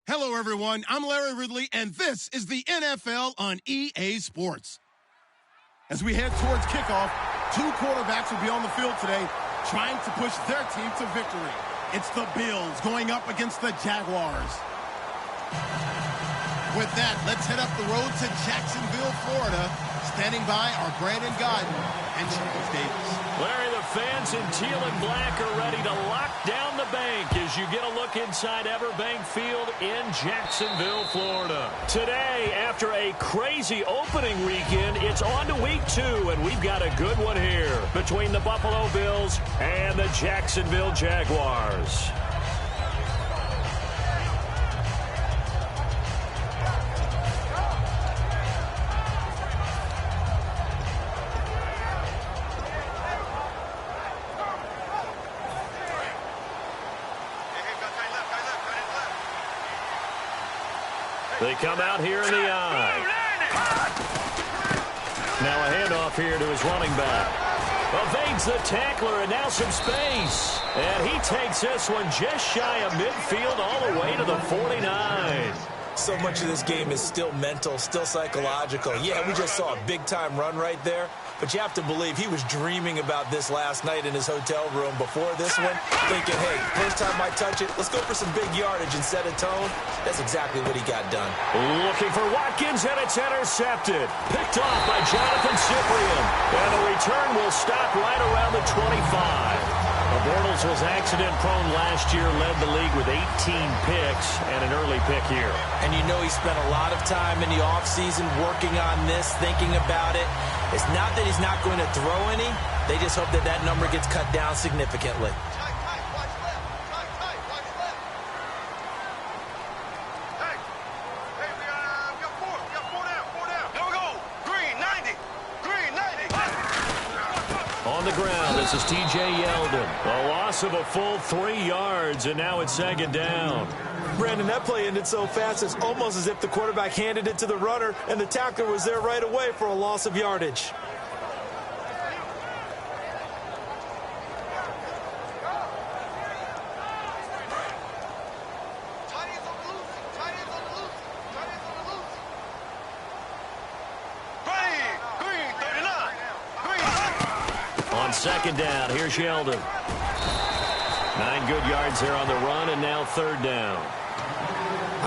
Hello, everyone. I'm Larry Ridley, and this is the NFL on EA Sports. As we head towards kickoff, two quarterbacks will be on the field today trying to push their team to victory. It's the Bills going up against the Jaguars. With that, let's head up the road to Jacksonville, Florida. Standing by are Brandon Godden and Charles Davis. Larry, the fans in teal and black are ready to lock down the bank as you get a look inside Everbank Field in Jacksonville, Florida. Today, after a crazy opening weekend, it's on to week 2, and we've got a good one here between the Buffalo Bills and the Jacksonville Jaguars. They come out here in the eye. Now a handoff here to his running back. Evades the tackler and now some space. And he takes this one just shy of midfield all the way to the 49. So much of this game is still mental, still psychological. Yeah, we just saw a big-time run right there. But you have to believe he was dreaming about this last night in his hotel room before this one, thinking, hey, first time I touch it, let's go for some big yardage and set a tone. That's exactly what he got done. Looking for Watkins, and it's intercepted. Picked off by Jonathan Cyprien. And the return will stop right around the 25. Bortles was accident-prone last year, led the league with 18 picks and an early pick here. And you know he spent a lot of time in the offseason working on this, thinking about it. It's not that he's not going to throw any. They just hope that that number gets cut down significantly. On the ground, this is T.J. Yeldon. A loss of a full 3 yards, and now it's second down. Brandon, that play ended so fast, it's almost as if the quarterback handed it to the runner, and the tackler was there right away for a loss of yardage. Second down, here's Yeldon. 9 good yards there on the run, and now third down.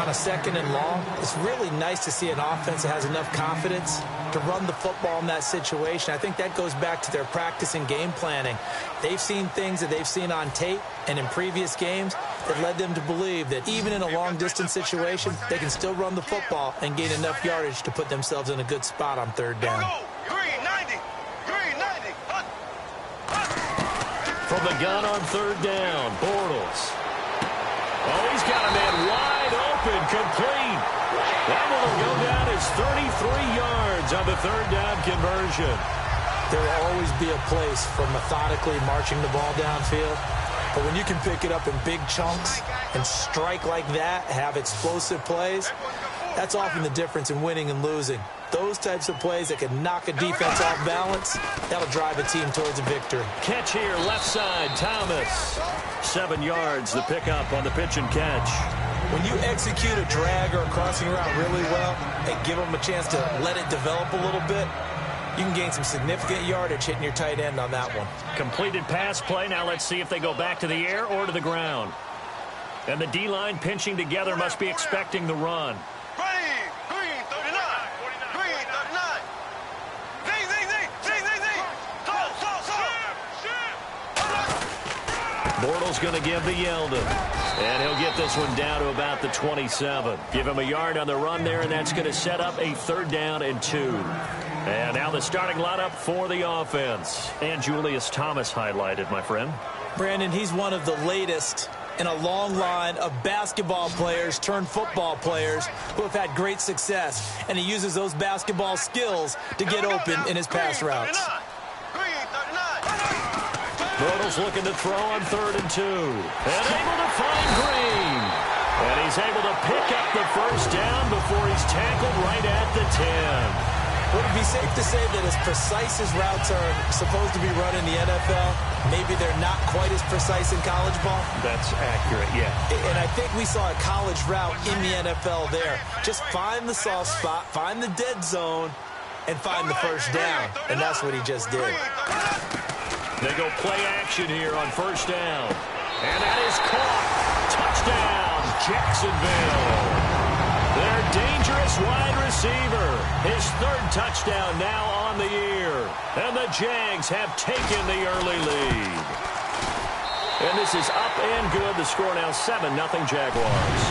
On a second and long, it's really nice to see an offense that has enough confidence to run the football in that situation. I think that goes back to their practice and game planning. They've seen things that they've seen on tape and in previous games that led them to believe that even in a long-distance situation, they can still run the football and gain enough yardage to put themselves in a good spot on third down. From the gun on third down, Bortles. Oh, he's got a man wide open, complete. That one will go down as 33 yards on the third down conversion. There will always be a place for methodically marching the ball downfield. But when you can pick it up in big chunks and strike like that, have explosive plays, that's often the difference in winning and losing. Those types of plays that can knock a defense off balance, that'll drive a team towards a victory. Catch here, left side, Thomas. 7 yards, the pickup on the pitch and catch. When you execute a drag or a crossing route really well and give them a chance to let it develop a little bit, you can gain some significant yardage hitting your tight end on that one. Completed pass play. Now let's see if they go back to the air or to the ground. And the D-line pinching together must be expecting the run. Bortles going to give to Yeldon. And he'll get this one down to about the 27. Give him a yard on the run there, and that's going to set up a third down and 2. And now the starting lineup for the offense. And Julius Thomas highlighted, my friend. Brandon, he's one of the latest in a long line of basketball players turned football players who have had great success. And he uses those basketball skills to get open in his pass routes. Bortles looking to throw on third and 2. And able to find Green. And he's able to pick up the first down before he's tackled right at the 10. Would it be safe to say that as precise as routes are supposed to be run in the NFL, maybe they're not quite as precise in college ball? That's accurate, yeah. And I think we saw a college route in the NFL there. Just find the soft spot, find the dead zone, and find the first down. And that's what he just did. They go play action here on first down. And that is caught. Touchdown, Jacksonville. Their dangerous wide receiver. His third touchdown now on the year. And the Jags have taken the early lead. And this is up and good. The score now 7-0 Jaguars.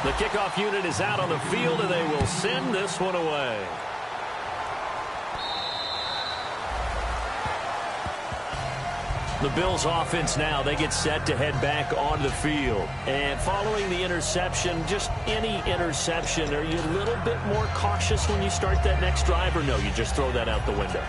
The kickoff unit is out on the field, and they will send this one away. The Bills offense now, they get set to head back on the field. And following the interception, just any interception, are you a little bit more cautious when you start that next drive, or no, you just throw that out the window?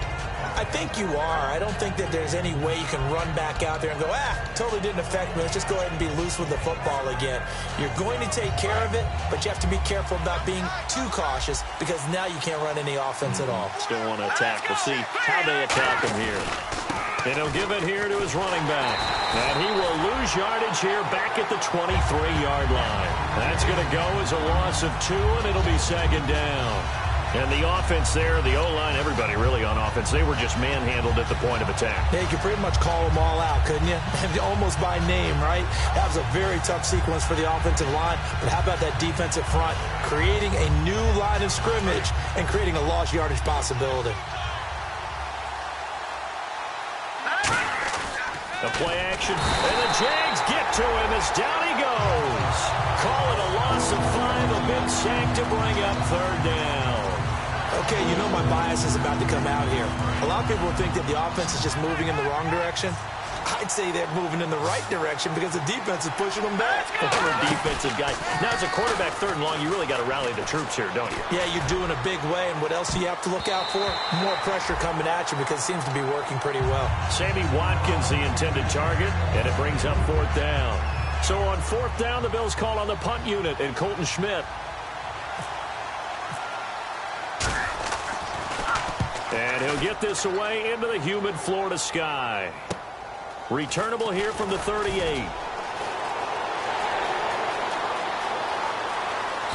I think you are. I don't think that there's any way you can run back out there and go, totally didn't affect me. Let's just go ahead and be loose with the football again. You're going to take care of it, but you have to be careful about being too cautious because now you can't run any offense at all. Still want to attack. We'll see how they attack him here. And he'll give it here to his running back. And he will lose yardage here back at the 23-yard line. That's going to go as a loss of 2, and it'll be second down. And the offense there, the O-line, everybody really on offense, they were just manhandled at the point of attack. Yeah, you could pretty much call them all out, couldn't you? Almost by name, right? That was a very tough sequence for the offensive line. But how about that defensive front creating a new line of scrimmage and creating a lost yardage possibility? The play action, and the Jags get to him as down he goes. Call it a loss of 5, a big sack to bring up third down. Okay, you know my bias is about to come out here. A lot of people think that the offense is just moving in the wrong direction. I'd say they're moving in the right direction because the defense is pushing them back. Former defensive guy. Now, as a quarterback, third and long, you really got to rally the troops here, don't you? Yeah, you do in a big way. And what else do you have to look out for? More pressure coming at you because it seems to be working pretty well. Sammy Watkins, the intended target, and it brings up fourth down. So on fourth down, the Bills call on the punt unit and Colton Schmidt. And he'll get this away into the humid Florida sky. Returnable here from the 38.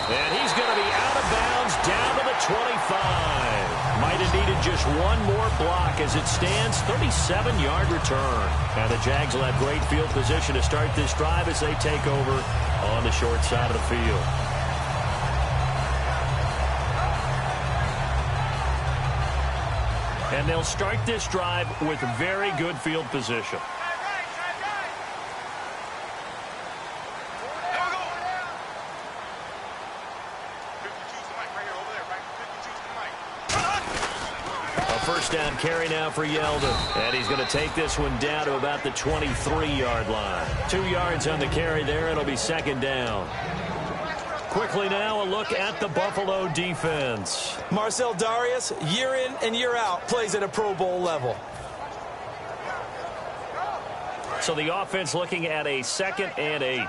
And he's going to be out of bounds down to the 25. Might have needed just one more block as it stands, 37-yard return. And the Jags will have great field position to start this drive as they take over on the short side of the field. And they'll start this drive with very good field position. First down carry now for Yeldon. And he's going to take this one down to about the 23-yard line. 2 yards on the carry there. It'll be second down. Quickly now, a look at the Buffalo defense. Marcel Darius, year in and year out, plays at a Pro Bowl level. So the offense looking at a 2nd and 8.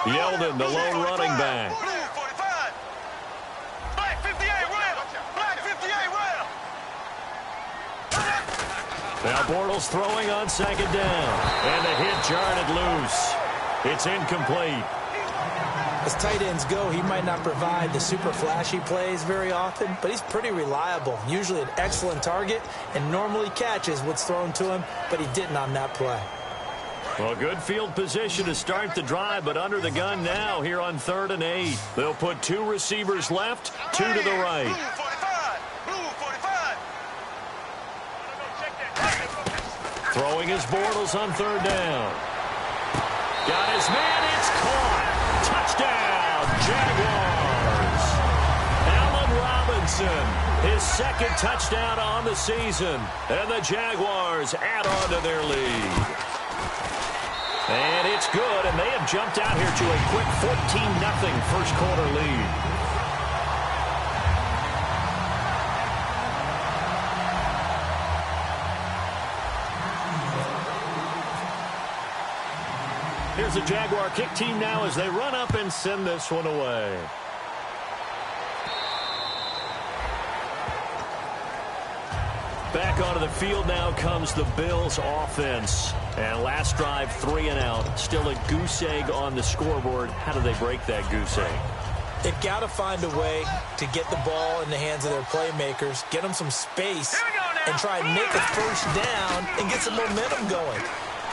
Yeldon, the lone running back. Now Bortles throwing on second down. And the hit jarred it loose. It's incomplete. As tight ends go, he might not provide the super flashy plays very often, but he's pretty reliable. Usually an excellent target and normally catches what's thrown to him, but he didn't on that play. Well, good field position to start the drive, but under the gun now here on 3rd and 8. They'll put 2 receivers left, 2 to the right. Throwing his Bortles on 3rd down. Got his man, it's caught. Touchdown, Jaguars. Allen Robinson, his 2nd touchdown on the season. And the Jaguars add on to their lead. And it's good, and they have jumped out here to a quick 14-0 first quarter lead. Here's the Jaguar kick team now as they run up and send this one away. Back onto the field now comes the Bills offense. And last drive, 3 and out. Still a goose egg on the scoreboard. How do they break that goose egg? They've got to find a way to get the ball in the hands of their playmakers, get them some space, and try and make a first down and get some momentum going.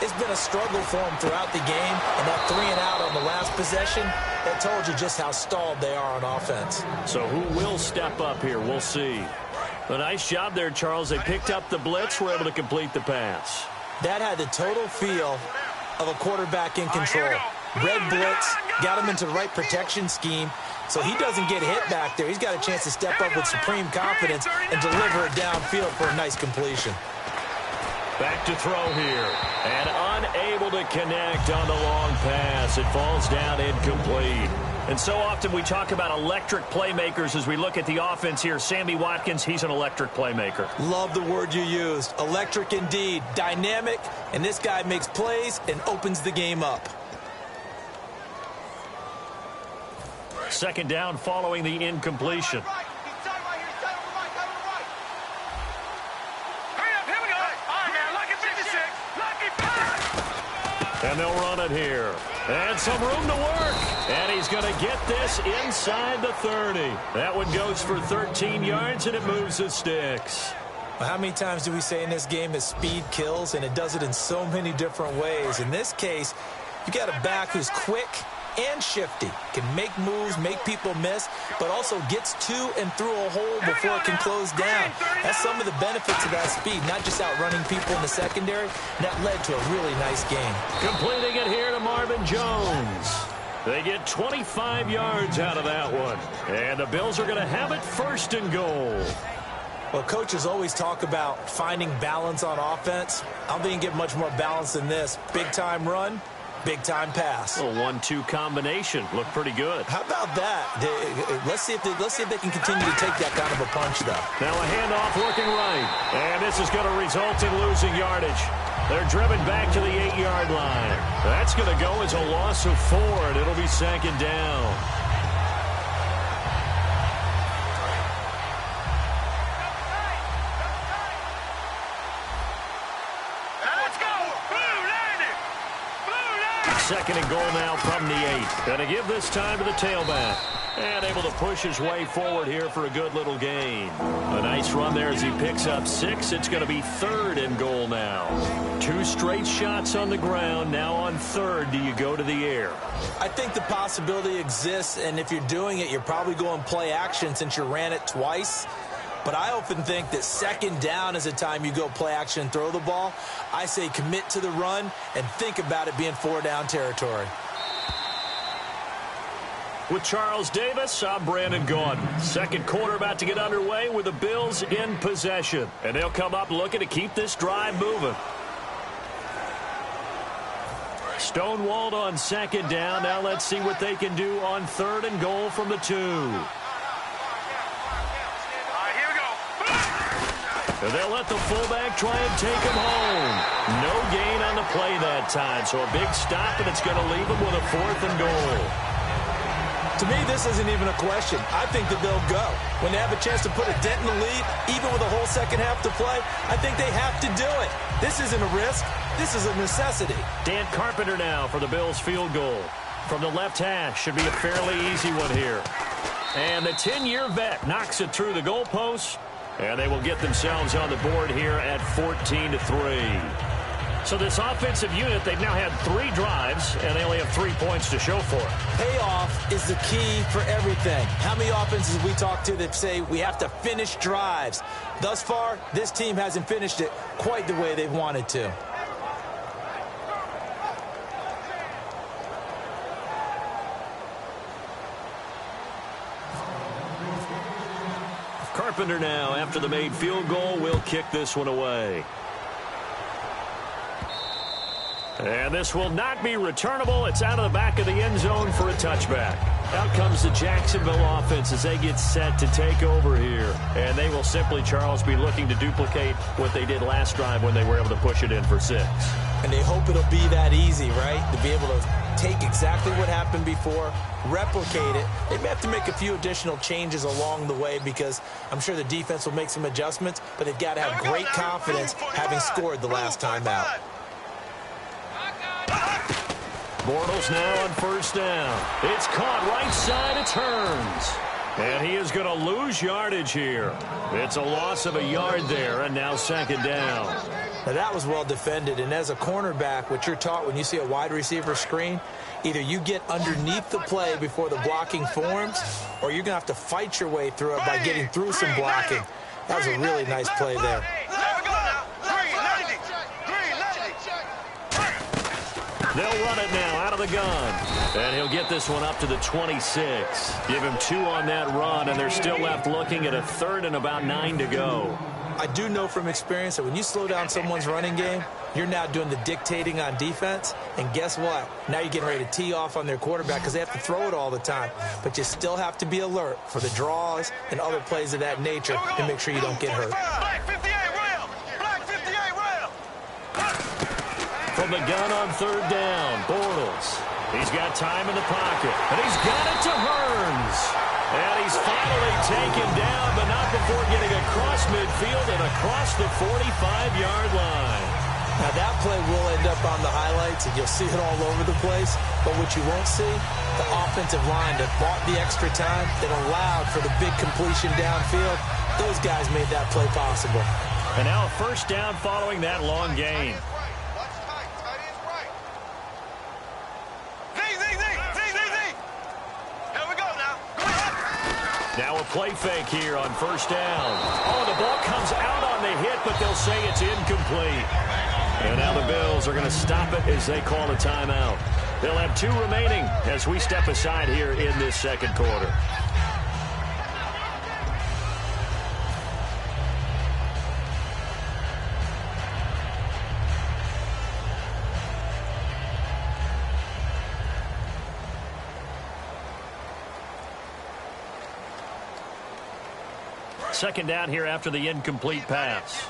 It's been a struggle for them throughout the game, and that 3 and out on the last possession, that told you just how stalled they are on offense. So who will step up here? We'll see. A nice job there, Charles. They picked up the blitz, were able to complete the pass. That had the total feel of a quarterback in control. Red blitz, got him into the right protection scheme, so he doesn't get hit back there. He's got a chance to step up with supreme confidence and deliver it downfield for a nice completion. Back to throw here, and unable to connect on the long pass. It falls down incomplete. And so often we talk about electric playmakers as we look at the offense here. Sammy Watkins, he's an electric playmaker. Love the word you used. Electric indeed. Dynamic, and this guy makes plays and opens the game up. Second down following the incompletion. And they'll run it here. And some room to work. And he's going to get this inside the 30. That one goes for 13 yards, and it moves the sticks. Well, how many times do we say in this game that speed kills, and it does it in so many different ways? In this case, you got a back who's quick and shifty, can make moves, make people miss, but also gets to and through a hole before it can close down. That's some of the benefits of that speed, not just outrunning people in the secondary. That led to a really nice game. Completing it here to Marvin Jones. They get 25 yards out of that one. And the Bills are going to have it first and goal. Well, coaches always talk about finding balance on offense. I don't think you can get much more balance than this. Big-time run, big-time pass. A 1-2 combination. Looked pretty good. How about that? Let's see if they can continue to take that kind of a punch, though. Now a handoff working right. And this is going to result in losing yardage. They're driven back to the 8-yard line. That's going to go as a loss of 4, and it'll be second down. Second and goal now from the 8. Going to give this time to the tailback. And able to push his way forward here for a good little gain. A nice run there as he picks up 6. It's going to be third and goal now. 2 straight shots on the ground. Now on third, do you go to the air? I think the possibility exists, and if you're doing it, you're probably going play action since you ran it twice. But I often think that second down is a time you go play action and throw the ball. I say commit to the run and think about it being 4-down territory. With Charles Davis, I'm Brandon Gordon. Second quarter about to get underway with the Bills in possession. And they'll come up looking to keep this drive moving. Stonewalled on second down. Now let's see what they can do on third and goal from the 2. And they'll let the fullback try and take him home. No gain on the play that time, so a big stop, and it's going to leave them with a 4th and goal. To me, this isn't even a question. I think that they'll go. When they have a chance to put a dent in the lead, even with a whole second half to play, I think they have to do it. This isn't a risk. This is a necessity. Dan Carpenter now for the Bills field goal. From the left hash, should be a fairly easy one here. And the 10-year vet knocks it through the goalpost. And they will get themselves on the board here at 14-3. So this offensive unit, they've now had 3 drives, and they only have 3 points to show for it. Payoff is the key for everything. How many offenses have we talked to that say we have to finish drives? Thus far, this team hasn't finished it quite the way they've wanted to. Carpenter now, after the made field goal, will kick this one away. And this will not be returnable. It's out of the back of the end zone for a touchback. Out comes the Jacksonville offense as they get set to take over here. And they will simply, Charles, be looking to duplicate what they did last drive when they were able to push it in for 6. And they hope it'll be that easy, right? To be able to take exactly what happened before, replicate it. They may have to make a few additional changes along the way because I'm sure the defense will make some adjustments, but they've got to have great confidence having scored the last time out. Bortles now on first down. It's caught right side of turns. And he is going to lose yardage here. It's a loss of a yard there, and now second down. Now that was well defended, and as a cornerback, what you're taught when you see a wide receiver screen, either you get underneath the play before the blocking forms, or you're going to have to fight your way through it by getting through some blocking. That was a really nice play there. They'll run it now out of the gun. And he'll get this one up to the 26. Give him 2 on that run, and they're still left looking at a third and about 9 to go. I do know from experience that when you slow down someone's running game, you're now doing the dictating on defense. And guess what? Now you're getting ready to tee off on their quarterback because they have to throw it all the time. But you still have to be alert for the draws and other plays of that nature and make sure you don't get hurt. From the gun on third down, Bortles. He's got time in the pocket, and he's got it to Hearns. And he's finally taken down, but not before getting across midfield and across the 45-yard line. Now that play will end up on the highlights, and you'll see it all over the place. But what you won't see, the offensive line that bought the extra time, that allowed for the big completion downfield, those guys made that play possible. And now a first down following that long gain. Now a play fake here on first down. Oh, the ball comes out on the hit, but they'll say it's incomplete. And now the Bills are going to stop it as they call a timeout. They'll have 2 remaining as we step aside here in this second quarter. Second down here after the incomplete pass.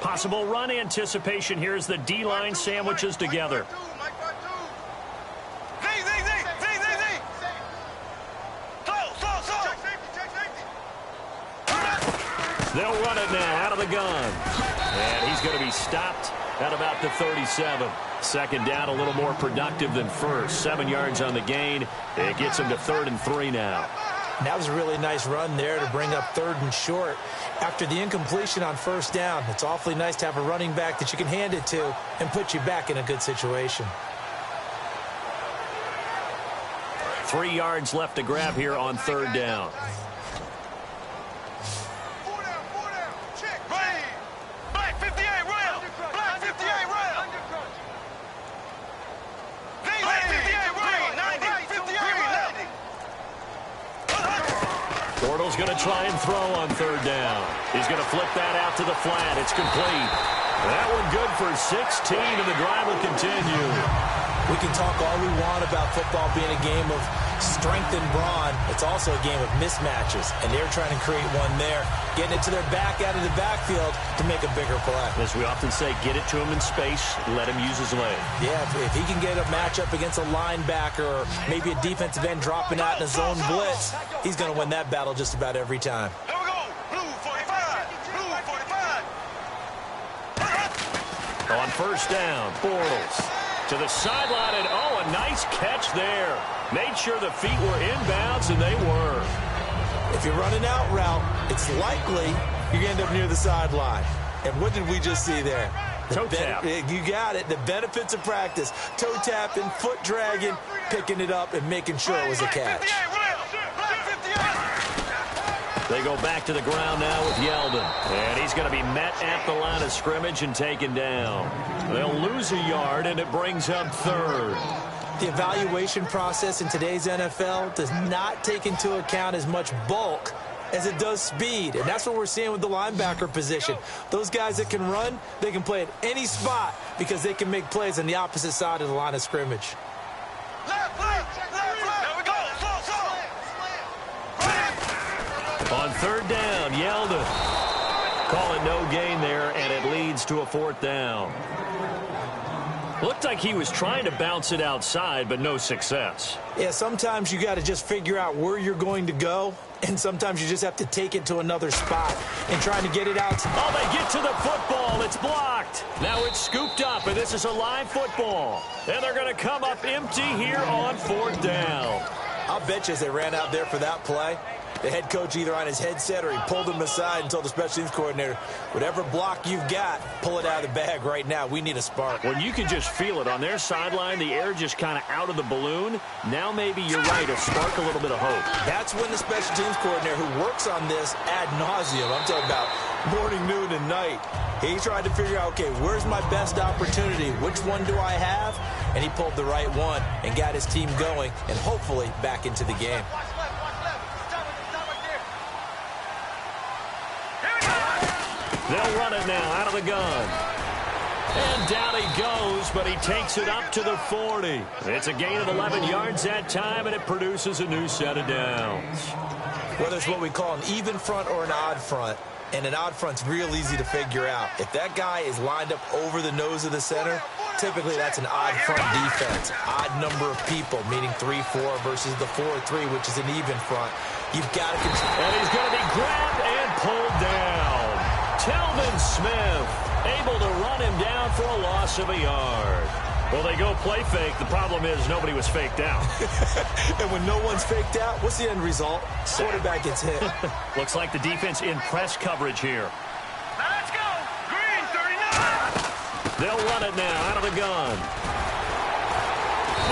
Possible run anticipation here as the D-line sandwiches together. They'll run it now out of the gun. And he's going to be stopped at about the 37. Second down, a little more productive than first. 7 yards on the gain. It gets him to 3rd and 3 now. That was a really nice run there to bring up 3rd and short. After the incompletion on first down, it's awfully nice to have a running back that you can hand it to and put you back in a good situation. 3 yards left to grab here on third down. Bortles going to try and throw on third down. He's going to flip that out to the flat. It's complete. That one good for 16, and the drive will continue. We can talk all we want about football being a game of strength and brawn. It's also a game of mismatches, and they're trying to create one there, getting it to their back out of the backfield to make a bigger play. As we often say, get it to him in space, let him use his leg. Yeah, if he can get a matchup against a linebacker or maybe a defensive end dropping out in a zone blitz, he's going to win that battle just about every time. Here we go. Blue 45. Blue 45. On first down, Bortles to the sideline, and oh, a nice catch there. Made sure the feet were inbounds, and they were. If you're running out route, it's likely you're going to end up near the sideline. And what did we just see there? Toe tap. You got it. The benefits of practice. Toe tapping, foot dragging, picking it up, and making sure it was a catch. They go back to the ground now with Yeldon. And he's going to be met at the line of scrimmage and taken down. They'll lose a yard, and it brings up third. The evaluation process in today's NFL does not take into account as much bulk as it does speed. And that's what we're seeing with the linebacker position. Those guys that can run, they can play at any spot because they can make plays on the opposite side of the line of scrimmage. On third down, Yeldon. Call it no gain there, and it leads to a 4th down. Looked like he was trying to bounce it outside, but no success. Yeah, sometimes you got to just figure out where you're going to go, and sometimes you just have to take it to another spot and trying to get it out. Oh, they get to the football. It's blocked. Now it's scooped up, and this is a live football. And they're going to come up empty here on 4th down. I'll bet you as they ran out there for that play, the head coach either on his headset or he pulled him aside and told the special teams coordinator, whatever block you've got, pull it out of the bag right now. We need a spark. Well, you can just feel it. On their sideline, the air just kind of out of the balloon. Now maybe you're right, it'll spark a little bit of hope. That's when the special teams coordinator who works on this ad nauseum, I'm talking about morning, noon, and night, he tried to figure out, okay, where's my best opportunity? Which one do I have? And he pulled the right one and got his team going and hopefully back into the game. They'll run it now out of the gun. And down he goes, but he takes it up to the 40. It's a gain of 11 yards that time, and it produces a new set of downs. Whether it's what we call an even front or an odd front, and an odd front's real easy to figure out. If that guy is lined up over the nose of the center, typically that's an odd front defense. Odd number of people, meaning 3-4 versus the 4-3, which is an even front. You've got to control. And he's going to be grabbed and pulled down. Telvin Smith able to run him down for a loss of a yard. Well, they go play fake. The problem is nobody was faked out. And when no one's faked out, what's the end result? Quarterback gets hit. Looks like the defense in press coverage here. Let's go. Green 39. They'll run it now out of the gun.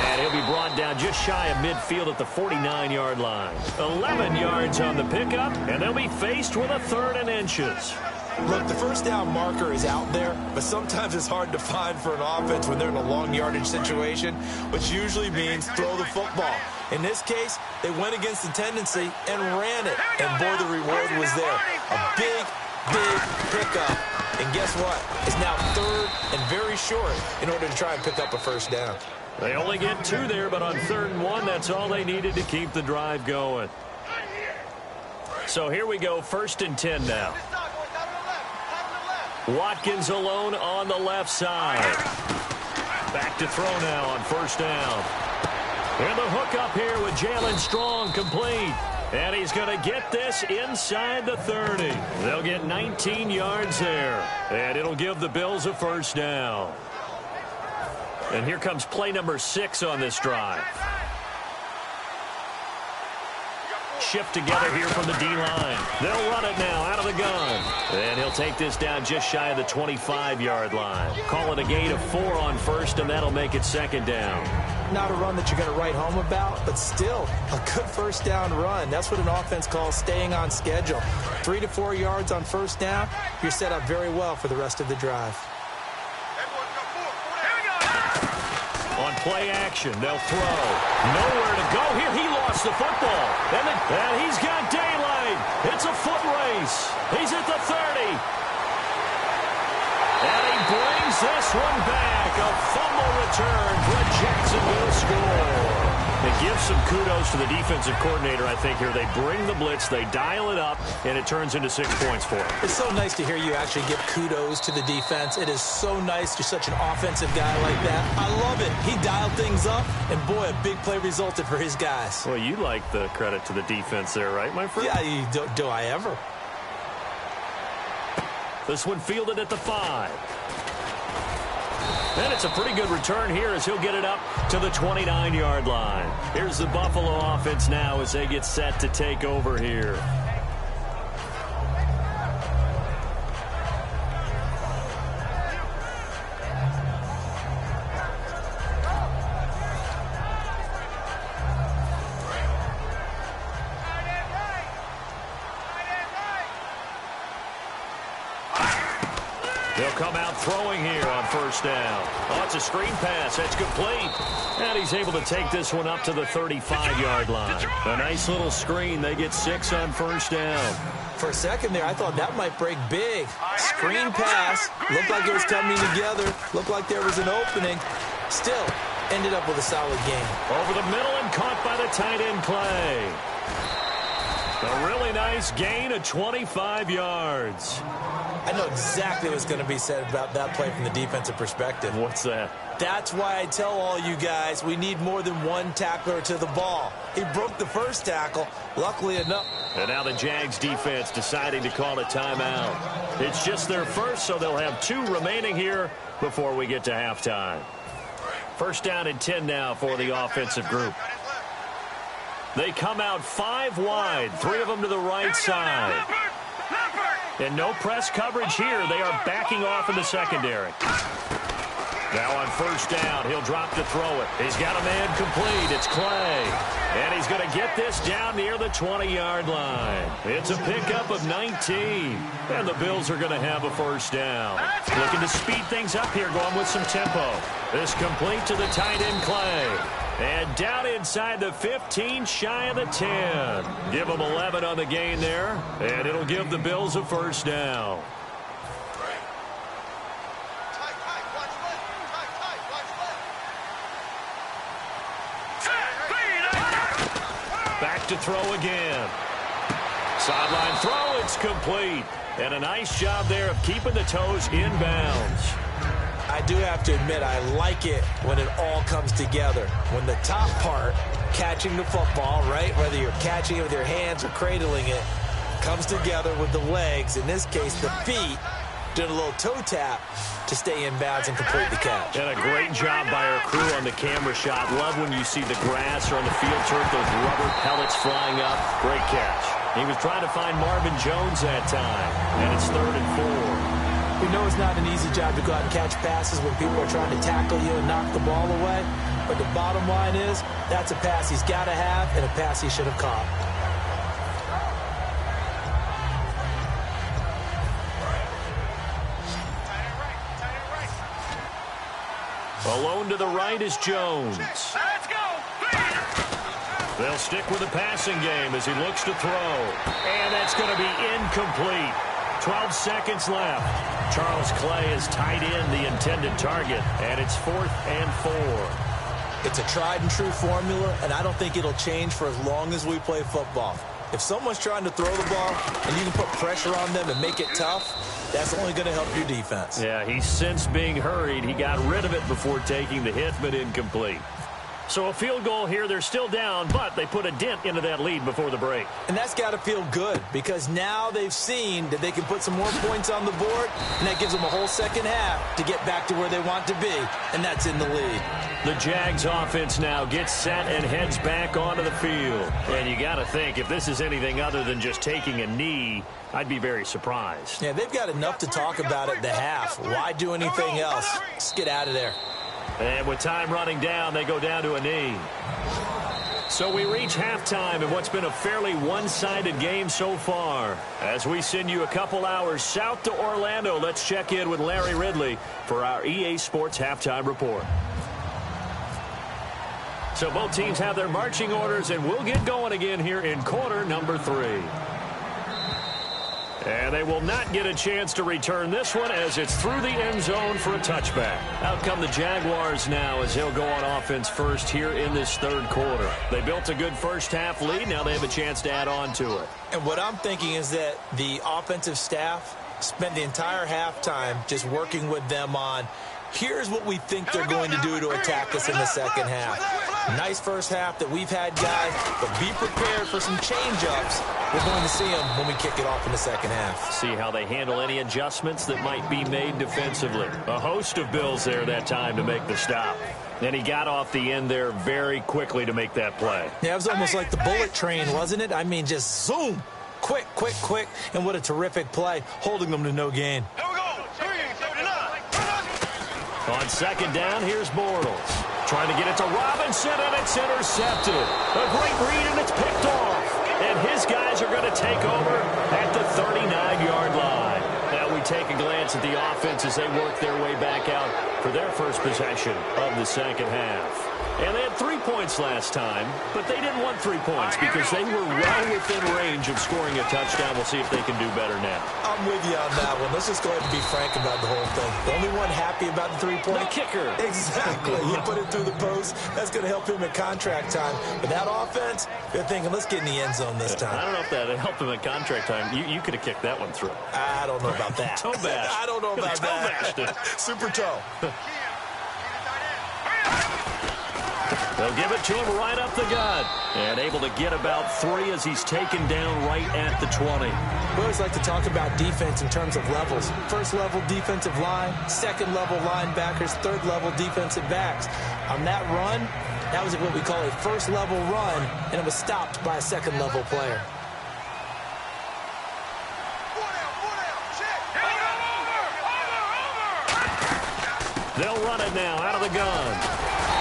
And he'll be brought down just shy of midfield at the 49-yard line. 11 yards on the pickup, and they'll be faced with a 3rd and inches. Look, the first down marker is out there, but sometimes it's hard to find for an offense when they're in a long yardage situation, which usually means throw the football. In this case, they went against the tendency and ran it. And boy, the reward was there. A big, big pickup. And guess what? It's now 3rd and very short in order to try and pick up a first down. They only get 2 there, but on 3rd and 1, that's all they needed to keep the drive going. So here we go, 1st and 10 now. Watkins alone on the left side. Back to throw now on 1st down. And the hook up here with Jalen Strong complete. And he's going to get this inside the 30. They'll get 19 yards there. And it'll give the Bills a 1st down. And here comes play number 6 on this drive. Shift together here from the D-line. They'll run it now out of the gun. And he'll take this down just shy of the 25-yard line. Call it a gain of 4 on 1st, and that'll make it 2nd down. Not a run that you're going to write home about, but still a good 1st down run. That's what an offense calls staying on schedule. 3 to 4 yards on 1st down, you're set up very well for the rest of the drive. On play action, they'll throw. Nowhere to go here. He lost the football. And he's got daylight. It's a foot race. He's at the 30. And he brings this one back. A fumble return for a Jacksonville score. It gives some kudos to the defensive coordinator, I think, here. They bring the blitz, they dial it up, and it turns into 6 points for him. It's so nice to hear you actually give kudos to the defense. It is so nice. You're such an offensive guy like that. I love it. He dialed things up, and boy, a big play resulted for his guys. Well, you like the credit to the defense there, right, my friend? Yeah, do I ever? This one fielded at the 5. And it's a pretty good return here as he'll get it up to the 29-yard line. Here's the Buffalo offense now as they get set to take over here. They'll come out throwing here on 1st down. Oh, it's a screen pass. That's complete. And he's able to take this one up to the 35-yard line. A nice little screen. They get 6 on 1st down. For a second there, I thought that might break big. Screen pass. Looked like it was coming together. Looked like there was an opening. Still, ended up with a solid game. Over the middle and caught by the tight end Clay. A really nice gain of 25 yards. I know exactly what's going to be said about that play from the defensive perspective. What's that? That's why I tell all you guys we need more than one tackler to the ball. He broke the first tackle, luckily enough. And now the Jags defense deciding to call a timeout. It's just their first, so they'll have 2 remaining here before we get to halftime. First down and 10 now for the offensive group. They come out 5 wide, 3 of them to the right side. And no press coverage here. They are backing off in the secondary. Now on first down, he'll drop to throw it. He's got a man complete. It's Clay. And he's going to get this down near the 20-yard line. It's a pickup of 19. And the Bills are going to have a first down. Looking to speed things up here, going with some tempo. This complete to the tight end, Clay. And down inside the 15, shy of the 10. Give them 11 on the gain there. And it'll give the Bills a first down. Back to throw again. Sideline throw, it's complete. And a nice job there of keeping the toes in bounds. I do have to admit, I like it when it all comes together. When the top part, catching the football, right, whether you're catching it with your hands or cradling it, comes together with the legs, in this case the feet, doing a little toe tap to stay in bounds and complete the catch. And a great job by our crew on the camera shot. Love when you see the grass or on the field turf, those rubber pellets flying up. Great catch. He was trying to find Marvin Jones that time, and it's 3rd and 4. We know it's not an easy job to go out and catch passes when people are trying to tackle you and knock the ball away. But the bottom line is, that's a pass he's got to have and a pass he should have caught. Alone to the right is Jones. Let's go. They'll stick with the passing game as he looks to throw. And that's going to be incomplete. 12 seconds left. Charles Clay is tied in the intended target, and it's 4th and 4. It's a tried-and-true formula, and I don't think it'll change for as long as we play football. If someone's trying to throw the ball and you can put pressure on them and make it tough, that's only going to help your defense. Yeah, he's since being hurried. He got rid of it before taking the hit, but incomplete. So a field goal here. They're still down, but they put a dent into that lead before the break. And that's got to feel good because now they've seen that they can put some more points on the board, and that gives them a whole second half to get back to where they want to be, and that's in the lead. The Jags offense now gets set and heads back onto the field. And you got to think, if this is anything other than just taking a knee, I'd be very surprised. Yeah, they've got enough to talk about at the half. Why do anything else? Just get out of there. And with time running down, they go down to a knee. So we reach halftime in what's been a fairly one-sided game so far. As we send you a couple hours south to Orlando, let's check in with Larry Ridley for our EA Sports Halftime Report. So both teams have their marching orders, and we'll get going again here in quarter number 3. And they will not get a chance to return this one as it's through the end zone for a touchback. Out come the Jaguars now as they'll go on offense first here in this 3rd quarter. They built a good first half lead. Now they have a chance to add on to it. And what I'm thinking is that the offensive staff spent the entire halftime just working with them on, here's what we think they're going to do to attack us in the second half. Nice first half that we've had, guys, but be prepared for some change-ups. We're going to see them when we kick it off in the second half. See how they handle any adjustments that might be made defensively. A host of Bills there that time to make the stop. And he got off the end there very quickly to make that play. Yeah, it was almost like the bullet train, wasn't it? I mean, just zoom. Quick, quick, quick. And what a terrific play, holding them to no gain. Here we go. 3:39. On second down, here's Bortles. Trying to get it to Robinson, and it's intercepted. A great read, and it's picked off. And his guys are going to take over at the 39-yard line. Now we take a glance at the offense as they work their way back out for their first possession of the second half. And they had 3 points last time, but they didn't want 3 points because they were well within range of scoring a touchdown. We'll see if they can do better now. I'm with you on that one. Let's just go ahead and be frank about the whole thing. The only one happy about the 3-point? The kicker. Exactly. He put it through the post. That's going to help him in contract time. But that offense, they're thinking, let's get in the end zone this time. I don't know if that helped him in contract time. You could have kicked that one through. I don't know about that. Toe bash. I don't know about that. Super toe. They'll give it to him right up the gut. And able to get about 3 as he's taken down right at the 20. We always like to talk about defense in terms of levels. First level defensive line, second level linebackers, third level defensive backs. On that run, that was what we call a first level run, and it was stopped by a second level player. They'll run it now out of the gun.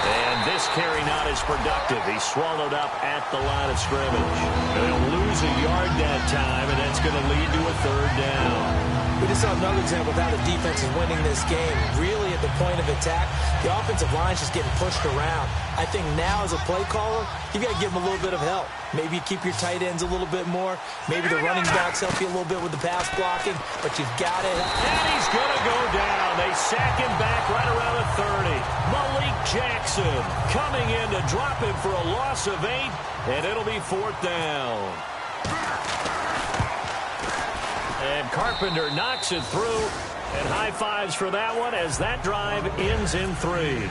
And this carry not as productive. He's swallowed up at the line of scrimmage. They'll lose a yard that time, and that's going to lead to a 3rd down. We just saw another example of how the defense is winning this game. Really at the point of attack, the offensive line is just getting pushed around. I think now as a play caller, you've got to give them a little bit of help. Maybe you keep your tight ends a little bit more. Maybe the running backs help you a little bit with the pass blocking, but you've got it. And he's going to go down. They sack him back right around the 30. Malik Jackson coming in to drop him for a loss of 8, and it'll be 4th down. And Carpenter knocks it through, and high fives for that one as that drive ends in 3.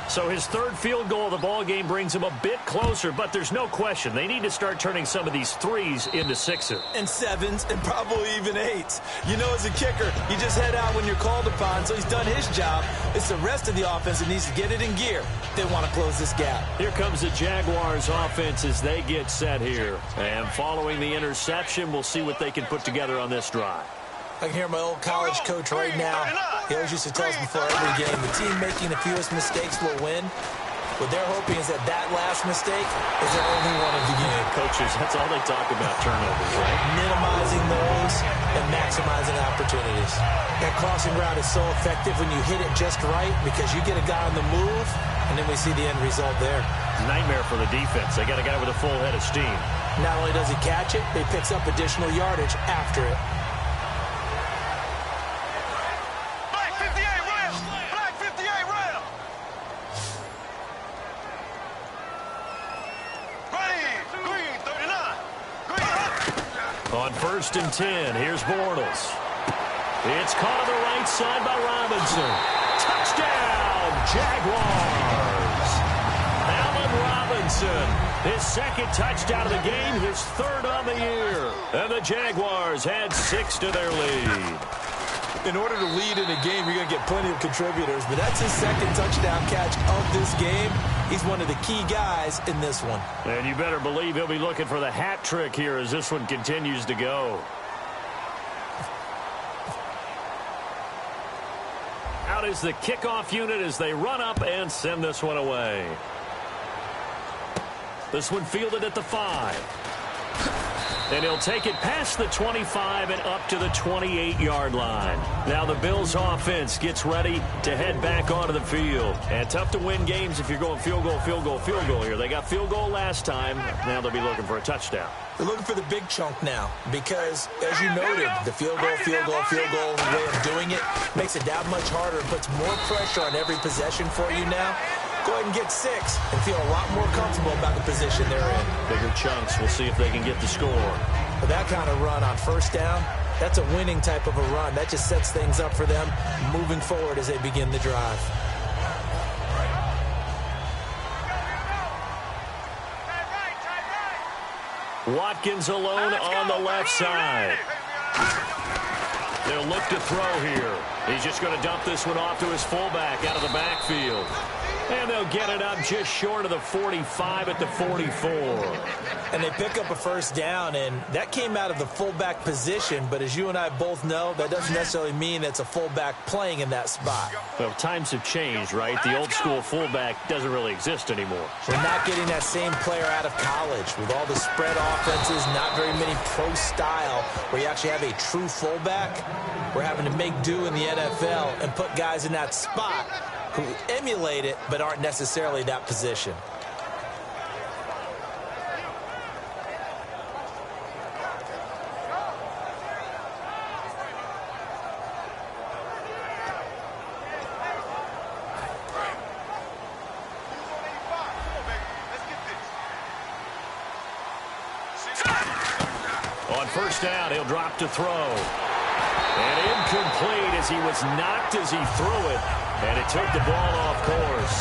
So his 3rd field goal of the ball game brings him a bit closer, but there's no question they need to start turning some of these 3s into 6s. And 7s, and probably even 8s. You know, as a kicker, you just head out when you're called upon, so he's done his job. It's the rest of the offense that needs to get it in gear. They want to close this gap. Here comes the Jaguars offense as they get set here. And following the interception, we'll see what they can put together on this drive. I can hear my old college coach right now. He always used to tell us before every game, the team making the fewest mistakes will win. What they're hoping is that last mistake is their only one of the game. Coaches, that's all they talk about, turnovers, right? Minimizing those and maximizing opportunities. That crossing route is so effective when you hit it just right because you get a guy on the move, and then we see the end result there. Nightmare for the defense. They got a guy with a full head of steam. Not only does he catch it, he picks up additional yardage after it. On 1st and 10, here's Bortles. It's caught on the right side by Robinson. Touchdown, Jaguars. Allen Robinson, his 2nd touchdown of the game, his 3rd on the year. And the Jaguars add 6 to their lead. In order to lead in a game, you're going to get plenty of contributors, but that's his 2nd touchdown catch of this game. He's one of the key guys in this one. And you better believe he'll be looking for the hat trick here as this one continues to go. Out is the kickoff unit as they run up and send this one away. This one fielded at the 5. And he'll take it past the 25 and up to the 28-yard line. Now the Bills offense gets ready to head back onto the field. And tough to win games if you're going field goal, field goal, field goal here. They got field goal last time. Now they'll be looking for a touchdown. They're looking for the big chunk now because, as you noted, the field goal way of doing it makes it that much harder and puts more pressure on every possession for you now. Go ahead and get 6 and feel a lot more comfortable about the position they're in. Bigger chunks. We'll see if they can get the score. But that kind of run on 1st down, that's a winning type of a run. That just sets things up for them moving forward as they begin the drive. Watkins alone on the left side. They'll look to throw here. He's just going to dump this one off to his fullback out of the backfield. And they'll get it up just short of the 45 at the 44. And they pick up a 1st down, and that came out of the fullback position. But as you and I both know, that doesn't necessarily mean that's a fullback playing in that spot. Well, times have changed, right? The old school fullback doesn't really exist anymore. We're not getting that same player out of college. With all the spread offenses, not very many pro style, where you actually have a true fullback. We're having to make do in the NFL and put guys in that spot who emulate it but aren't necessarily that position. On first down, he'll drop to throw. And incomplete as he was knocked as he threw it. And it took the ball off course.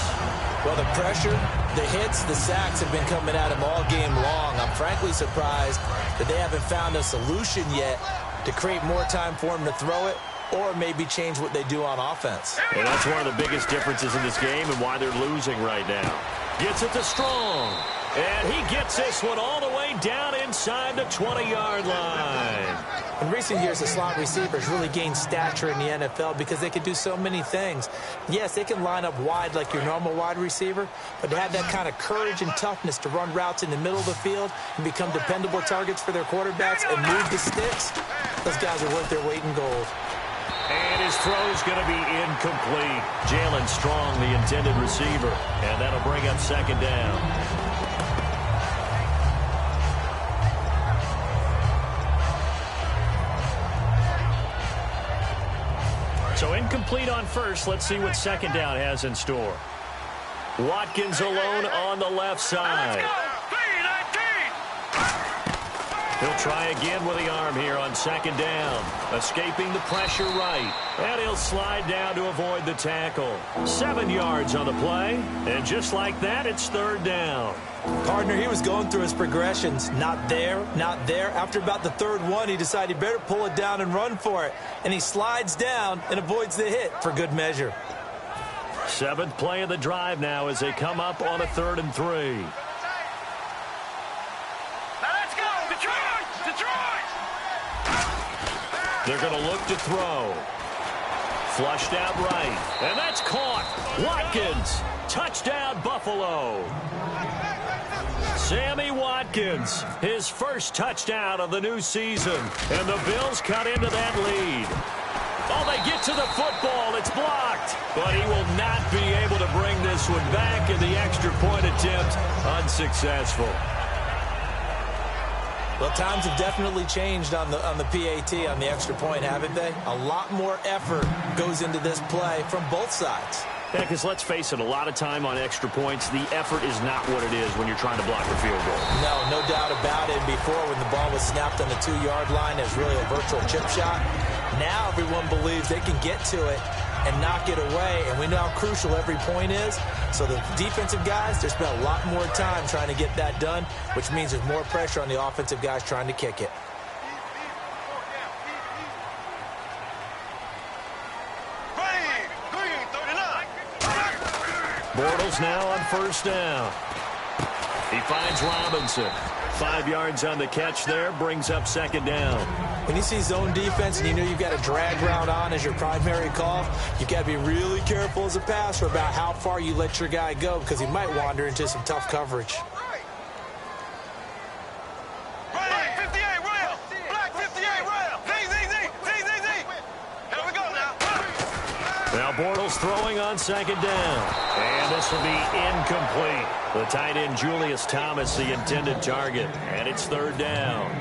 Well, the pressure, the hits, the sacks have been coming at him all game long. I'm frankly surprised that they haven't found a solution yet to create more time for him to throw it or maybe change what they do on offense. And that's one of the biggest differences in this game and why they're losing right now. Gets it to Strong. And he gets this one all the way down inside the 20-yard line. In recent years, the slot receivers really gained stature in the NFL because they can do so many things. Yes, they can line up wide like your normal wide receiver, but to have that kind of courage and toughness to run routes in the middle of the field and become dependable targets for their quarterbacks and move the sticks, those guys are worth their weight in gold. And his throw's going to be incomplete. Jalen Strong, the intended receiver, and that'll bring up second down. So incomplete on first. Let's see what second down has in store. Watkins alone on the left side. He'll try again with the arm here on second down. Escaping the pressure right. And he'll slide down to avoid the tackle. 7 yards on the play. And just like that, it's third down. Partner, he was going through his progressions. Not there, not there. After about the third one, he decided he better pull it down and run for it. And he slides down and avoids the hit for good measure. 7th play of the drive now as they come up on a 3rd and 3. They're going to look to throw. Flushed out right. And that's caught. Watkins. Touchdown, Buffalo. Sammy Watkins, his first touchdown of the new season. And the Bills cut into that lead. Oh, they get to the football. It's blocked. But he will not be able to bring this one back, and the extra point attempt unsuccessful. Well, times have definitely changed on the PAT, on the extra point, haven't they? A lot more effort goes into this play from both sides. Yeah, because let's face it, a lot of time on extra points, the effort is not what it is when you're trying to block a field goal. No doubt about it. Before, when the ball was snapped on the 2-yard line, it was really a virtual chip shot. Now everyone believes they can get to it and knock it away, and we know how crucial every point is. So the defensive guys, they spent a lot more time trying to get that done, which means there's more pressure on the offensive guys trying to kick it. Bortles now on first down. He finds Robinson. 5 yards on the catch there, brings up second down. When you see zone defense and you know you've got a drag route on as your primary call, you've got to be really careful as a passer about how far you let your guy go because he might wander into some tough coverage. Now Bortles throwing on second down. And this will be incomplete. The tight end Julius Thomas, the intended target. And it's third down.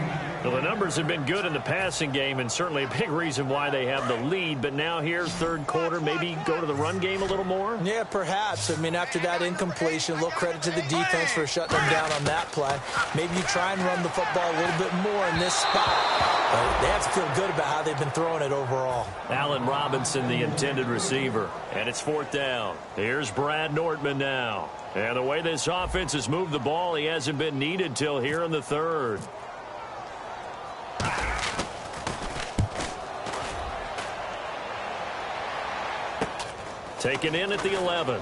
Well, the numbers have been good in the passing game and certainly a big reason why they have the lead. But now here, third quarter, maybe go to the run game a little more? Yeah, perhaps. I mean, after that incompletion, a little credit to the defense for shutting them down on that play. Maybe you try and run the football a little bit more in this spot. But they have to feel good about how they've been throwing it overall. Allen Robinson, the intended receiver. And it's fourth down. Here's Brad Nortman now. And the way this offense has moved the ball, he hasn't been needed till here in the third. Taken in at the 11.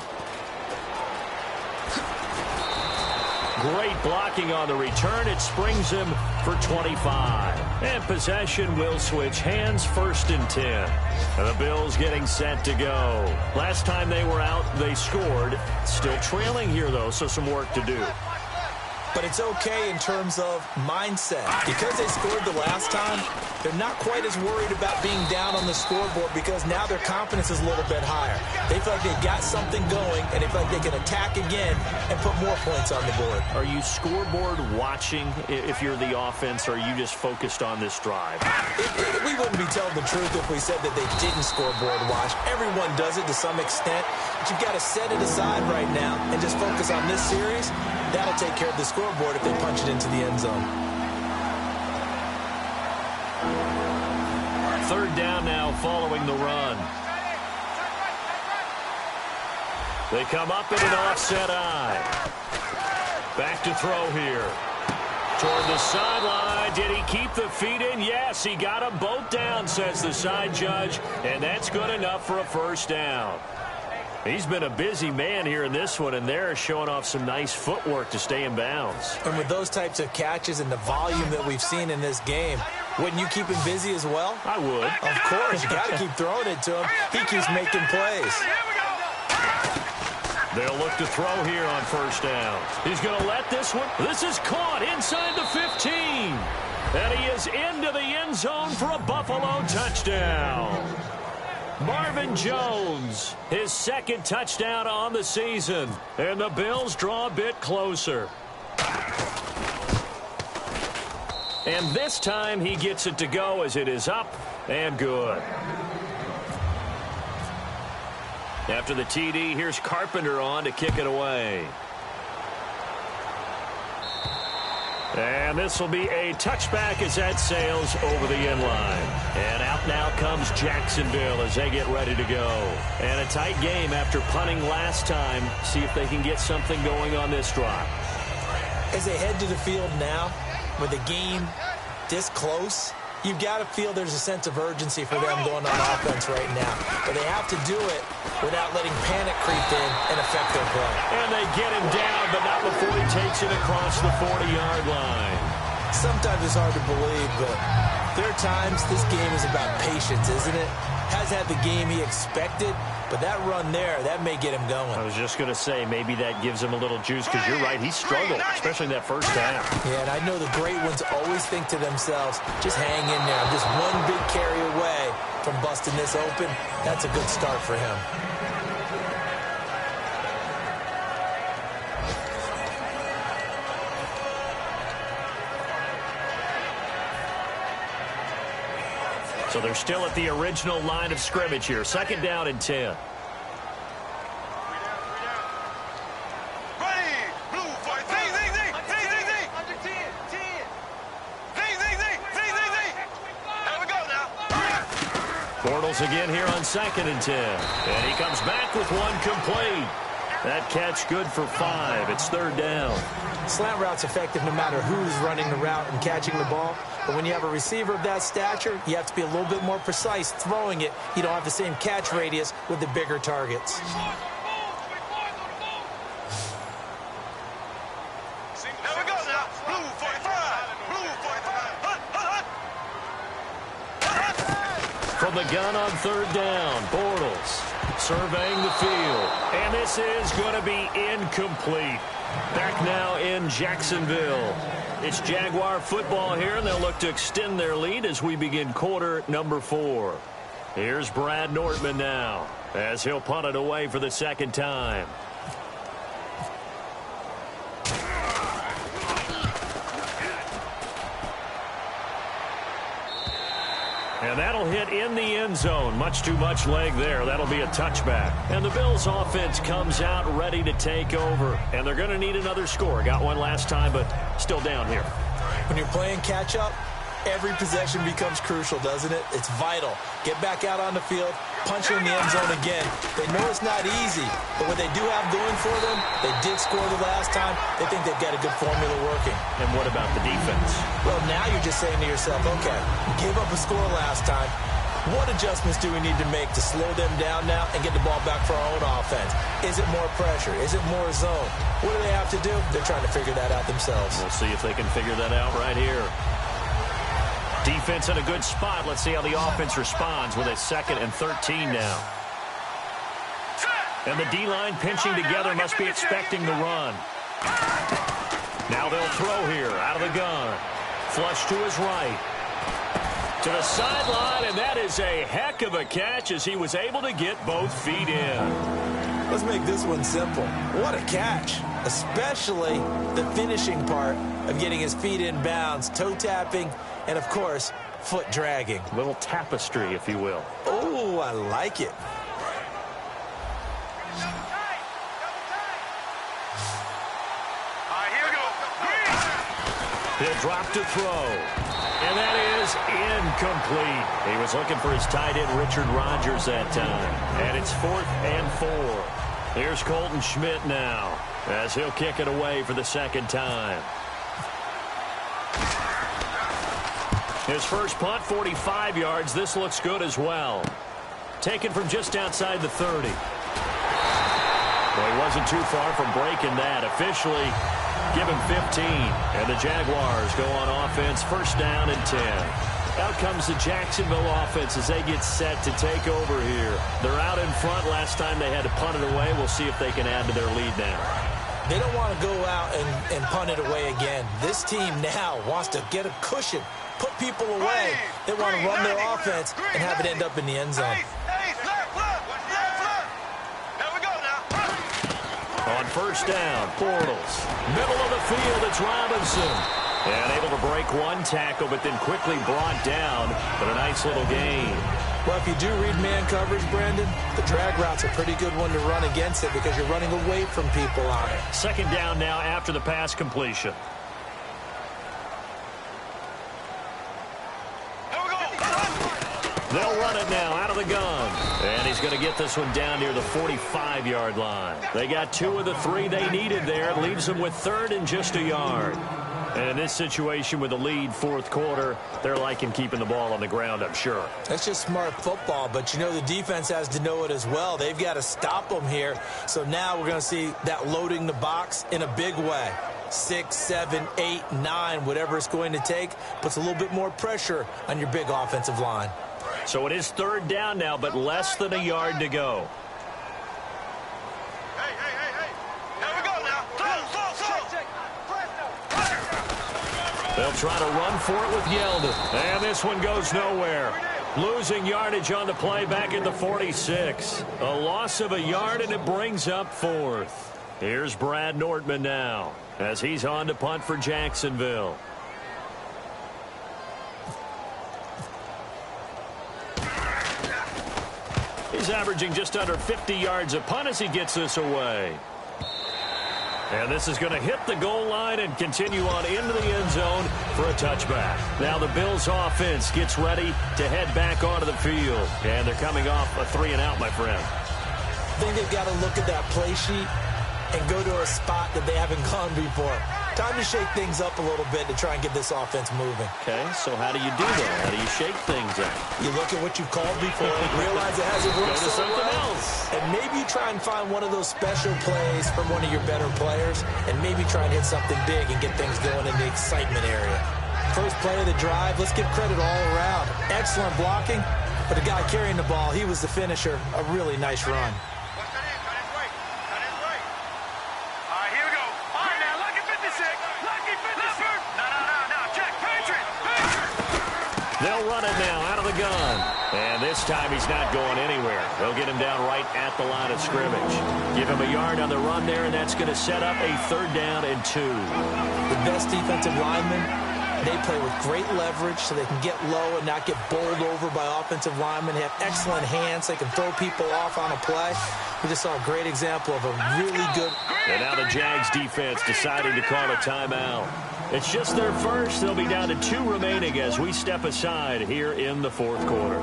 Great blocking on the return. It springs him for 25. And possession will switch hands, 1st and 10. And the Bills getting set to go. Last time they were out, they scored. Still trailing here, though, so some work to do. But it's okay in terms of mindset. Because they scored the last time, they're not quite as worried about being down on the scoreboard because now their confidence is a little bit higher. They feel like they've got something going, and they feel like they can attack again and put more points on the board. Are you scoreboard watching if you're the offense, or are you just focused on this drive? We wouldn't be telling the truth if we said that they didn't scoreboard watch. Everyone does it to some extent, but you've got to set it aside right now and just focus on this series. That'll take care of the scoreboard if they punch it into the end zone. Third down now following the run. They come up in an offset eye. Back to throw here. Toward the sideline. Did he keep the feet in? Yes, he got them both down, says the side judge, and that's good enough for a first down. He's been a busy man here in this one, and they're showing off some nice footwork to stay in bounds. And with those types of catches and the volume that we've seen in this game, wouldn't you keep him busy as well? I would. Of course. You got to keep throwing it to him. He keeps making plays. They'll look to throw here on first down. He's going to let this one. This is caught inside the 15. And he is into the end zone for a Buffalo touchdown. Marvin Jones, his second touchdown on the season. And the Bills draw a bit closer. And this time he gets it to go as it is up and good. After the TD, here's Carpenter on to kick it away. And this will be a touchback as that sails over the end line. And out now comes Jacksonville as they get ready to go. And a tight game after punting last time. See if they can get something going on this drive. As they head to the field now, with the game this close, you've got to feel there's a sense of urgency for them going on offense right now. But they have to do it without letting panic creep in and affect their play. And they get him down, but not before he takes it across the 40-yard line. Sometimes it's hard to believe, but there are times this game is about patience, isn't it? Has had the game he expected, but that run there, that may get him going. I was just going to say, maybe that gives him a little juice, because you're right, he struggled, especially in that first half. Yeah, and I know the great ones always think to themselves, just hang in there. I'm just one big carry away from busting this open. That's a good start for him. So they're still at the original line of scrimmage here. Second down and 10. Bortles again here on second and 10. And he comes back with one complete. That catch good for 5. It's third down. Slant route's effective no matter who's running the route and catching the ball. But when you have a receiver of that stature, you have to be a little bit more precise throwing it. You don't have the same catch radius with the bigger targets. From the gun on third down, Bortles surveying the field. And this is going to be incomplete. Back now in Jacksonville. It's Jaguar football here, and they'll look to extend their lead as we begin quarter number 4. Here's Brad Nortman now as he'll punt it away for the second time. And that'll hit in the end zone. Much too much leg there. That'll be a touchback. And the Bills offense comes out ready to take over. And they're going to need another score. Got one last time, but still down here. When you're playing catch-up, every possession becomes crucial, doesn't it? It's vital. Get back out on the field, punch in the end zone again. They know it's not easy, but what they do have going for them, they did score the last time. They think they've got a good formula working. And what about the defense? Well, now you're just saying to yourself, okay, we gave up a score last time. What adjustments do we need to make to slow them down now and get the ball back for our own offense? Is it more pressure? Is it more zone? What do they have to do? They're trying to figure that out themselves. We'll see if they can figure that out right here. Defense in a good spot. Let's see how the offense responds with a 2nd and 13 now. And the D-line pinching together, must be expecting the run. Now they'll throw here out of the gun. Flush to his right. To the sideline, and that is a heck of a catch as he was able to get both feet in. Let's make this one simple. What a catch, especially the finishing part of getting his feet in bounds, toe tapping, and, of course, foot dragging. A little tapestry, if you will. Oh, I like it. Here we go. He'll drop to throw. And that is incomplete. He was looking for his tight end, Richard Rodgers, that time. And it's 4th and 4. Here's Colton Schmidt now as he'll kick it away for the second time. His first punt, 45 yards. This looks good as well. Taken from just outside the 30. Well, he wasn't too far from breaking that. Officially, give him 15. And the Jaguars go on offense, first down and 10. Out comes the Jacksonville offense as they get set to take over here. They're out in front. Last time they had to punt it away. We'll see if they can add to their lead now. They don't want to go out and punt it away again. This team now wants to get a cushion, put people away. They want to run their offense and have it end up in the end zone. On first down, Bortles. Middle of the field, it's Robinson. And able to break one tackle, but then quickly brought down. But a nice little gain. Well, if you do read man coverage, Brandon, the drag route's a pretty good one to run against it because you're running away from people on it. Second down now after the pass completion. They'll run it now out of the gun. And he's going to get this one down near the 45-yard line. They got 2 of the 3 they needed there. It leaves them with 3rd and just a yard. And in this situation with the lead, 4th quarter, they're liking keeping the ball on the ground, I'm sure. That's just smart football, but you know the defense has to know it as well. They've got to stop them here. So now we're going to see that loading the box in a big way. 6, 7, 8, 9, whatever it's going to take, puts a little bit more pressure on your big offensive line. So it is 3rd down now, but less than a yard to go. They'll try to run for it with Yeldon. And this one goes nowhere. Losing yardage on the play back at the 46. A loss of a yard, and it brings up 4th. Here's Brad Nortman now as he's on to punt for Jacksonville. He's averaging just under 50 yards a punt as he gets this away. And this is going to hit the goal line and continue on into the end zone for a touchback. Now the Bills offense gets ready to head back onto the field. And they're coming off a 3-and-out, my friend. I think they've got to look at that play sheet and go to a spot that they haven't gone before. Time to shake things up a little bit to try and get this offense moving. Okay, so how do you do that? How do you shake things up? You look at what you've called before, realize it hasn't worked Go to so something well, else. and maybe you try and find one of those special plays from one of your better players, and maybe try and hit something big and get things going in the excitement area. First play of the drive, let's give credit all around. Excellent blocking, but the guy carrying the ball, he was the finisher. A really nice run. They'll run it now out of the gun. And this time he's not going anywhere. They'll get him down right at the line of scrimmage. Give him a yard on the run there, and that's going to set up a 3rd down and 2. The best defensive linemen, they play with great leverage so they can get low and not get bowled over by offensive linemen. They have excellent hands. They can throw people off on a play. We just saw a great example of a really good... And now the Jags defense deciding to call a timeout. It's just their first. They'll be down to 2 remaining as we step aside here in the 4th quarter.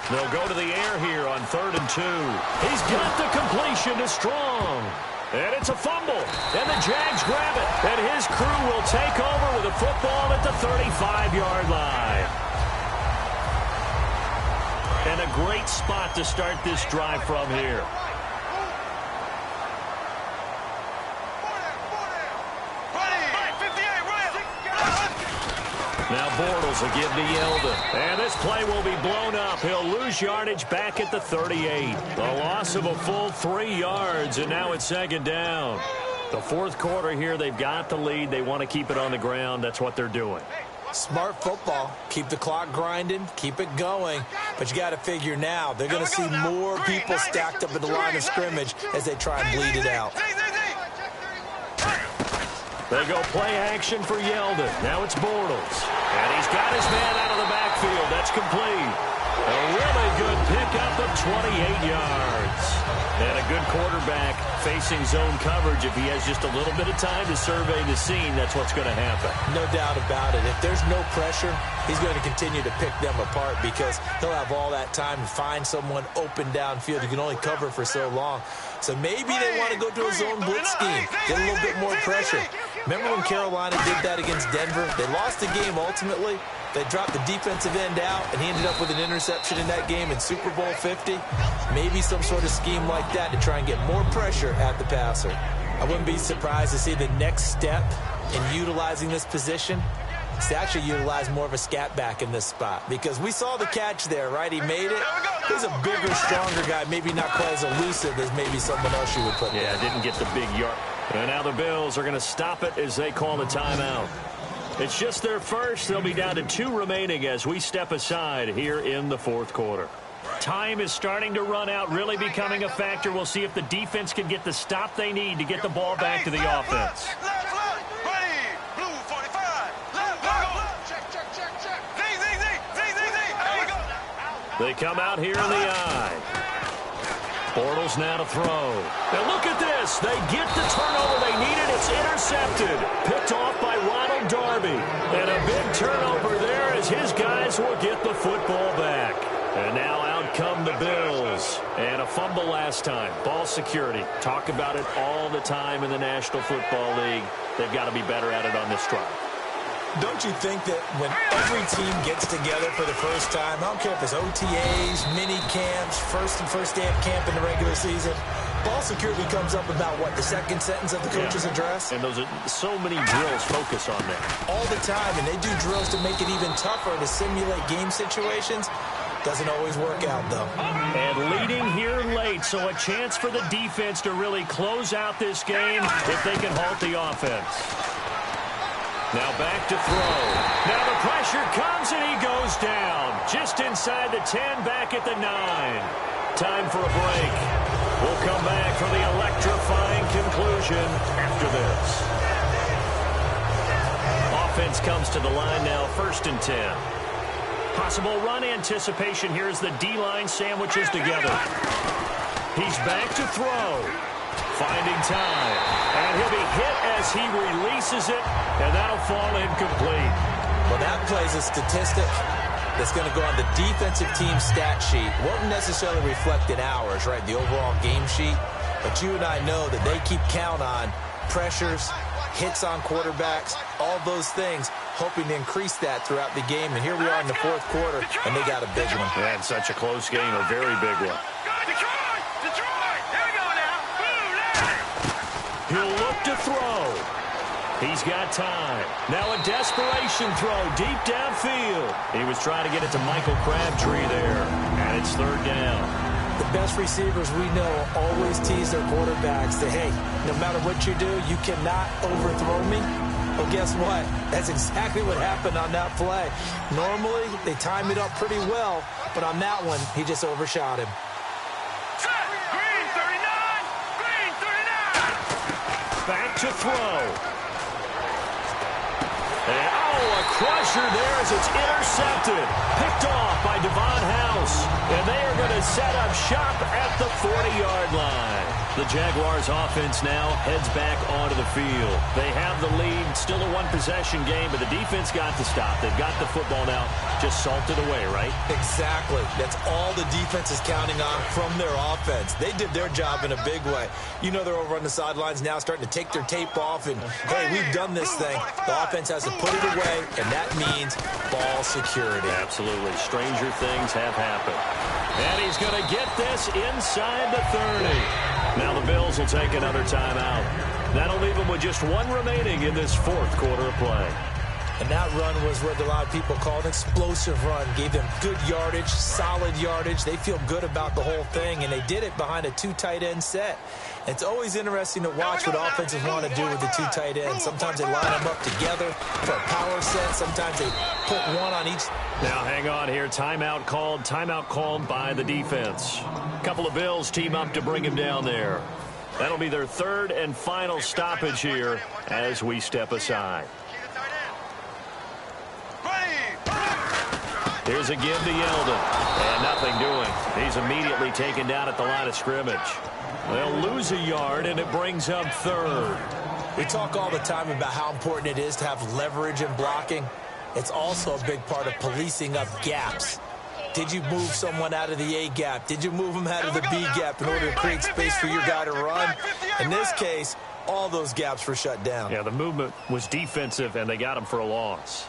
They'll go to the air here on 3rd and 2. He's got the completion to Strong. And it's a fumble. And the Jags grab it. And his crew will take over with a football at the 35-yard line. And a great spot to start this drive from here. Now Bortles will give to Yeldon. And this play will be blown up. He'll lose yardage back at the 38. The loss of a full 3 yards, and now it's second down. The fourth quarter here, they've got the lead. They want to keep it on the ground. That's what they're doing. Smart football. Keep the clock grinding. Keep it going. But you got to figure now, they're going to see more people stacked up at the line of scrimmage as they try and bleed it out. They go play action for Yeldon. Now it's Bortles. And he's got his man out of the backfield. That's complete. A really good pickup of 28 yards. And a good quarterback facing zone coverage. If he has just a little bit of time to survey the scene, that's what's going to happen. No doubt about it. If there's no pressure, he's going to continue to pick them apart because he'll have all that time to find someone open downfield. You can only cover for so long. So maybe they want to go to a zone blitz scheme, get a little bit more pressure. Remember when Carolina did that against Denver? They lost the game ultimately. They dropped the defensive end out, and he ended up with an interception in that game in Super Bowl 50. Maybe some sort of scheme like that to try and get more pressure at the passer. I wouldn't be surprised to see the next step in utilizing this position is to actually utilize more of a scat back in this spot. Because we saw the catch there, right? He made it. He's a bigger, stronger guy, maybe not quite as elusive as maybe someone else you would put there. Yeah, didn't get the big yard. And now the Bills are going to stop it as they call the timeout. It's just their first. They'll be down to 2 remaining as we step aside here in the fourth quarter. Time is starting to run out, really becoming a factor. We'll see if the defense can get the stop they need to get the ball back to the offense. They come out here in the eye. Bortles now to throw. And look at this. They get the turnover they needed. It's intercepted. Picked off by Ronald Darby. And a big turnover there as his guys will get the football back. And now out come the Bills. And a fumble last time. Ball security. Talk about it all the time in the National Football League. They've got to be better at it on this drive. Don't you think that when every team gets together for the first time, I don't care if it's OTAs, mini camps, first day of camp in the regular season, ball security comes up about, what, the second sentence of the coach's address? And those are so many drills focus on that. All the time, and they do drills to make it even tougher to simulate game situations. Doesn't always work out, though. And leading here late, so a chance for the defense to really close out this game if they can halt the offense. Now back to throw. Now the pressure comes and he goes down. Just inside the 10, back at the 9. Time for a break. We'll come back for the electrifying conclusion after this. Offense comes to the line now, 1st and 10. Possible run anticipation here as the D-line sandwiches together. He's back to throw. Finding time. And he'll be hit as he releases it, and that'll fall incomplete. Well, that plays a statistic that's going to go on the defensive team stat sheet. Won't necessarily reflect in ours, right, the overall game sheet. But you and I know that they keep count on pressures, hits on quarterbacks, all those things, hoping to increase that throughout the game. And here we are in the fourth quarter, and they got a big one. And such a close game, a very big one. He'll look to throw. He's got time. Now a desperation throw deep downfield. He was trying to get it to Michael Crabtree there, and it's 3rd down. The best receivers we know always tease their quarterbacks that, hey, no matter what you do, you cannot overthrow me. Well, guess what? That's exactly what happened on that play. Normally, they time it up pretty well, but on that one, he just overshot him. Back to throw. And, a crusher there as it's intercepted. Picked off by Devon House. And they are going to set up shop at the 40-yard line. The Jaguars offense now heads back onto the field. They have the lead, still a one-possession game, but the defense got to stop. They've got the football now just salted away, right? Exactly. That's all the defense is counting on from their offense. They did their job in a big way. You know they're over on the sidelines now starting to take their tape off and, hey, we've done this thing. The offense has to put it away, and that means ball security. Absolutely. Stranger things have happened. And he's going to get this inside the 30. Now the Bills will take another timeout. That'll leave them with just 1 remaining in this fourth quarter of play. And that run was what a lot of people call an explosive run. Gave them good yardage, solid yardage. They feel good about the whole thing, and they did it behind a 2 tight end set. It's always interesting to watch what offenses want to do with the 2 tight ends. Sometimes they line them up together for a power set. Sometimes they put one on each. Now, hang on here. Timeout called by the defense. A couple of Bills team up to bring him down there. That'll be their third and final stoppage here as we step aside. Here's a give to Yeldon. And nothing doing. He's immediately taken down at the line of scrimmage. They'll lose a yard, and it brings up third. We talk all the time about how important it is to have leverage in blocking. It's also a big part of policing up gaps. Did you move someone out of the A gap? Did you move them out of the B gap in order to create space for your guy to run? In this case, all those gaps were shut down. Yeah, the movement was defensive, and they got him for a loss.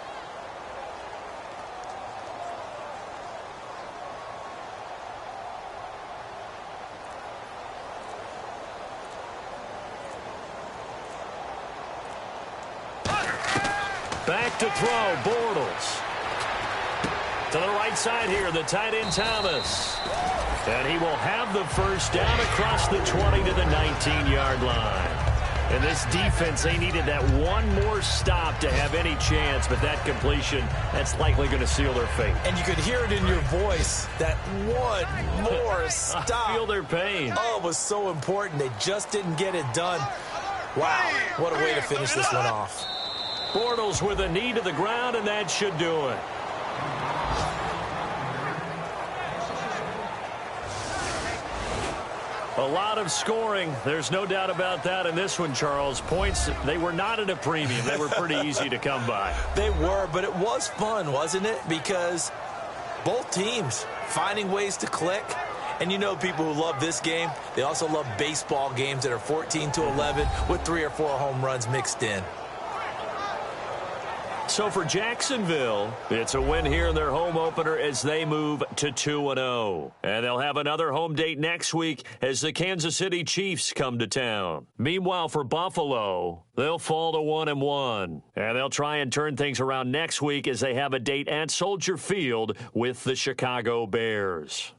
Back to throw, Bortles. To the right side here, the tight end Thomas. And he will have the first down across the 20 to the 19-yard line. And this defense, they needed that one more stop to have any chance, but that completion, that's likely going to seal their fate. And you could hear it in your voice, that one more stop. I feel their pain. Oh, it was so important. They just didn't get it done. Wow, what a way to finish this one off. Bortles with a knee to the ground, and that should do it. A lot of scoring. There's no doubt about that in this one, Charles. Points, they were not at a premium. They were pretty easy to come by. They were, but it was fun, wasn't it? Because both teams finding ways to click. And you know people who love this game, they also love baseball games that are 14-11 with 3 or 4 home runs mixed in. So for Jacksonville, it's a win here in their home opener as they move to 2-0. And they'll have another home date next week as the Kansas City Chiefs come to town. Meanwhile, for Buffalo, they'll fall to 1-1. And they'll try and turn things around next week as they have a date at Soldier Field with the Chicago Bears.